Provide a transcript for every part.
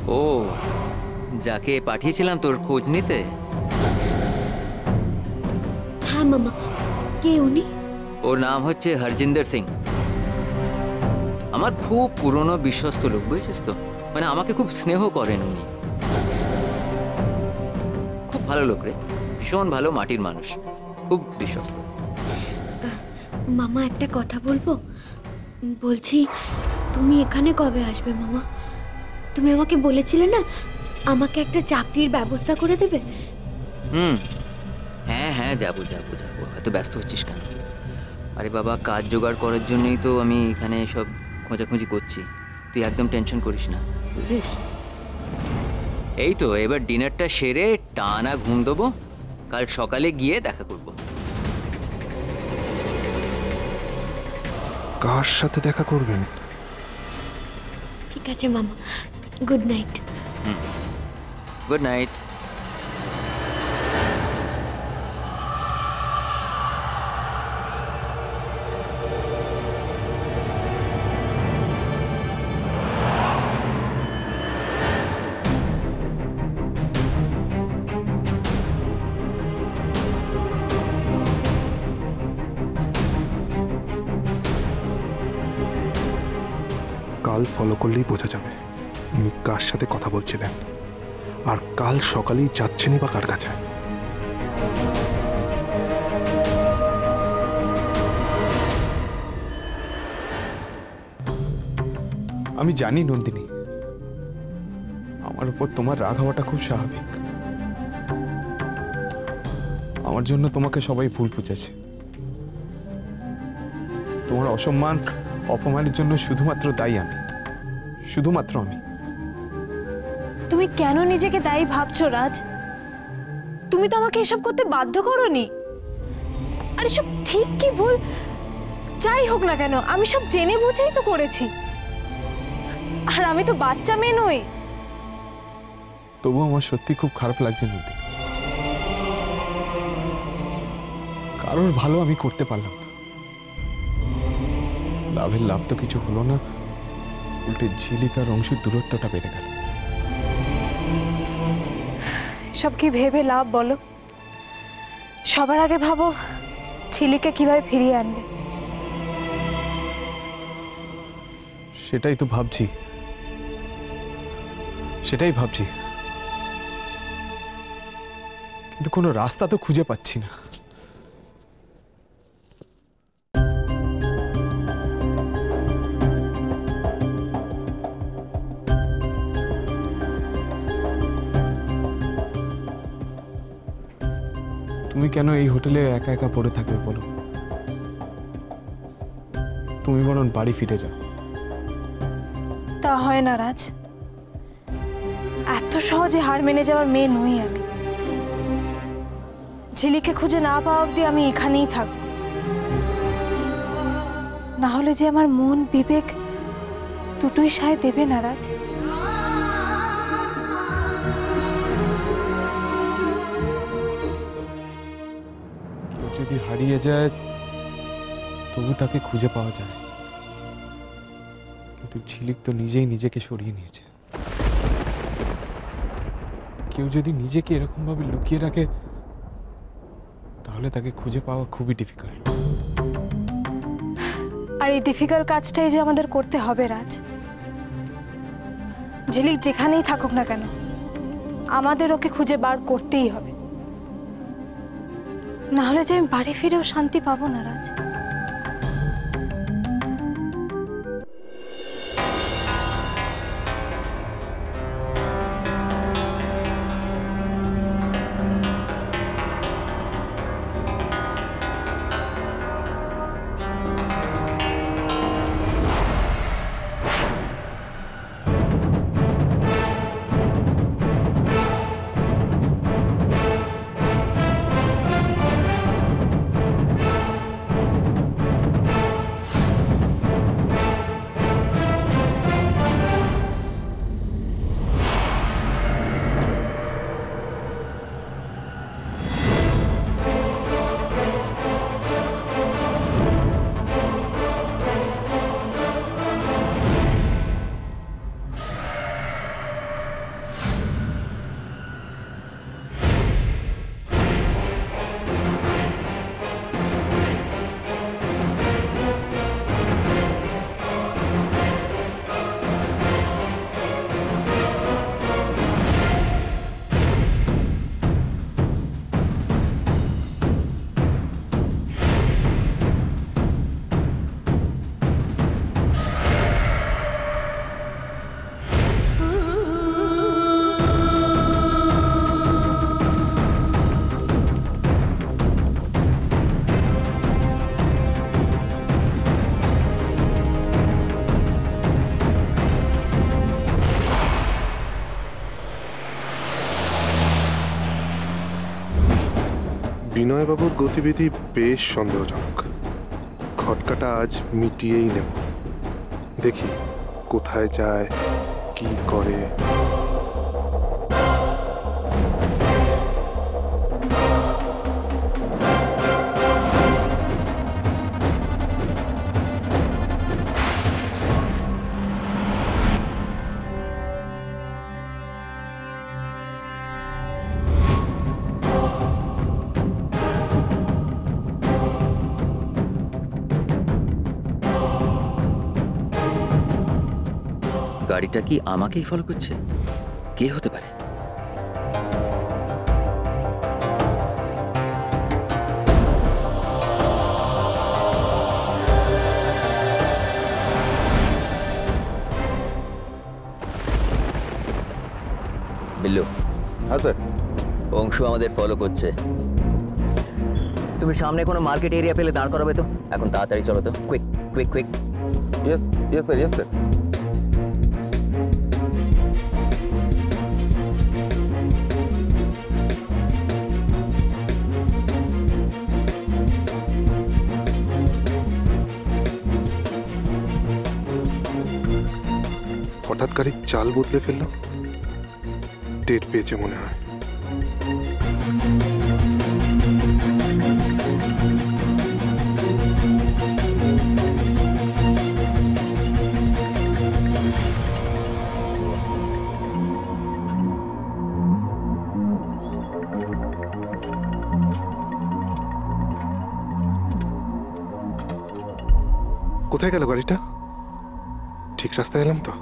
ও, যাকে পাঠিয়েছিলাম তোর খোঁজ নিতে? হ্যাঁ মামা। কে উনি? ওর নাম হচ্ছে হরজিন্দর সিং। আমার খুব পুরনো বিশ্বস্ত লোক, বুঝেছিস তো? মানে আমাকে খুব স্নেহ করেন উনি। খুব ভালো লোক রে, ভীষণ ভালো, মাটির মানুষ, খুব বিশ্বস্ত। মামা একটা কথা বলবো? বলছি, তুমি এখানে কবে আসবে মামা? তুমি আমাকে বলেছিলে না আমাকে একটা চাকরির ব্যবস্থা করে দেবে। হ্যাঁ হ্যাঁ, যাবো যাবো যাবো। এত ব্যস্ত হচ্ছিস কেন? আরে বাবা, কাজ জোগাড় করার জন্যই তো আমি এখানে সব খোঁজাখুঁজি করছি। তুই একদম টেনশন করিস না, বুঝলিস? এই তো এবার ডিনারটা সেরে টানা ঘুম দেবো, কাল সকালে গিয়ে দেখা করব। কার সাথে দেখা করবেন? ঠিক আছে মামা, গুড নাইট। Good night. কাল ফলো করলেই বোঝা যাবে উনি কার সাথে কথা বলছিলেন, আর কাল সকালেই যাচ্ছেনই বা কার কাছে। আমি জানি নন্দিনী, আমার উপর তোমার রাগ হওয়াটা খুব স্বাভাবিক। আমার জন্য তোমাকে সবাই ভুল বুঝেছে। তোমার অসম্মান অপমানের জন্য শুধুমাত্র দায়ী আমি, শুধুমাত্র আমি। তুমি কেন নিজেকে দায়ী ভাবছো রাজ? তুমি তো আমাকে এসব করতে বাধ্য করোনি। আর এসব ঠিক কি ভুল যাই হোক না কেন, আমি সব জেনে বুঝেই তো করেছি। আর আমি তো বাচ্চা মেয়ে নই। তবু আমার সত্যি খুব খারাপ লাগছে নদী। কারোর ভালো আমি করতে পারলাম না। লাভের লাভ তো কিছু হলো না, উল্টে ঝিলিকার অংশের দূরত্বটা বেড়ে গেল। সব কি ভেবে লাভ বলো? সবার আগে ভাবো ঝিলিকে কিভাবে ফিরিয়ে আনবে। সেটাই তো ভাবছি, সেটাই ভাবছি, কিন্তু কোনো রাস্তা তো খুঁজে পাচ্ছি না। তুমি কেন এই হোটেলে একা একা পড়ে থাকবে বলো? তুমি বরং বাড়ি ফিরে যাও। তা হয় না রাজ, এত সহজে হার মেনে যাওয়ার মেয়ে নই আমি। ঝিলিকে খুঁজে না পাওয়া অব্দি আমি এখানেই থাকবো, না হলে যে আমার মন বিবেক দুটোই সায় দেবে না রাজ। কেউ যদি হারিয়ে যায় তবু তাকে খুঁজে পাওয়া যায়, কিন্তু ঝিলিক তো নিজেই নিজেকে সরিয়ে নিয়েছে। কেউ যদি নিজেকে এরকম ভাবে লুকিয়ে রাখে তাহলে তাকে খুঁজে পাওয়া খুবই ডিফিকাল্ট। আর এই ডিফিকাল্ট কাজটাই যে আমাদের করতে হবে রাজ। ঝিলিক যেখানেই থাকুক না কেন আমাদের ওকে খুঁজে বার করতেই হবে, না হলে যে আমি বাড়ি ফিরেও শান্তি পাবো না রাজ। বিনয়বাবুর গতিবিধি বেশ সন্দেহজনক। খটকাটা আজ মিটিয়েই নেব। দেখি কোথায় যায়, কি করে। গাড়িটা কি আমাকেই ফলো করছে? কে হতে পারে? বিল্লু। হ্যাঁ স্যার। অংশু আমাদের ফলো করছে। তুমি সামনে কোনো মার্কেট এরিয়া পেলে দাঁড় করাবে তো। এখন তাড়াতাড়ি চলো তো, quick quick quick. Yes sir, yes sir. হঠাৎ গাড়ির চাল বদলে ফেললাম, টের পেয়েছে মনে হয়। কোথায় গেল গাড়িটা? ঠিক রাস্তায় এলাম তো?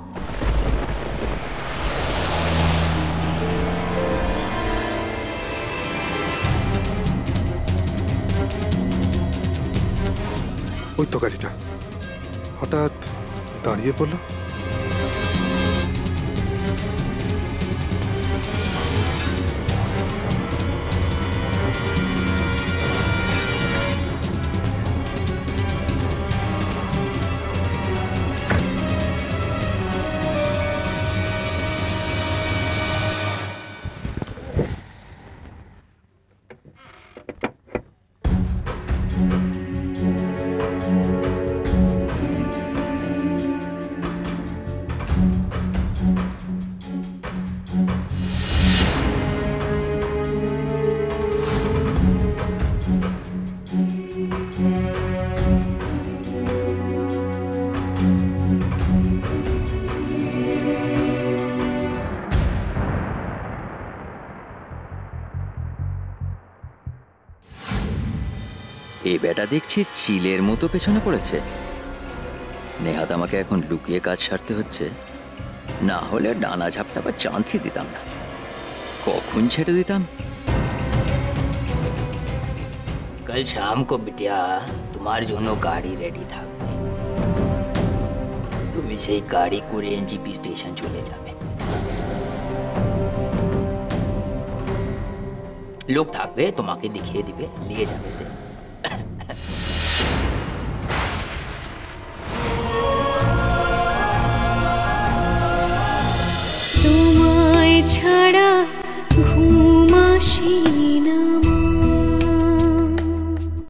ওই তো গাড়িটা হঠাৎ দাঁড়িয়ে পড়লো। এই বেটা দেখছি চিলের মতো পেছনে পড়েছে। নেহাত আমাকে এখন লুকিয়ে কাজ সারতে হচ্ছে, না হলে ডানা ঝাপটা বা চান্সই দিতাম না। কখন ছেড়ে দিতাম। কাল শাম কো বিটিয়া তোমার জন্য গাড়ি রেডি থাকবে। তুমি সেই গাড়ি করে এনজিপি স্টেশন চলে যাবে। লোক থাকবে, তোমাকে দেখিয়ে দিবে, নিয়ে যাবে সে। তোমায় ছাড়া ঘুম আসি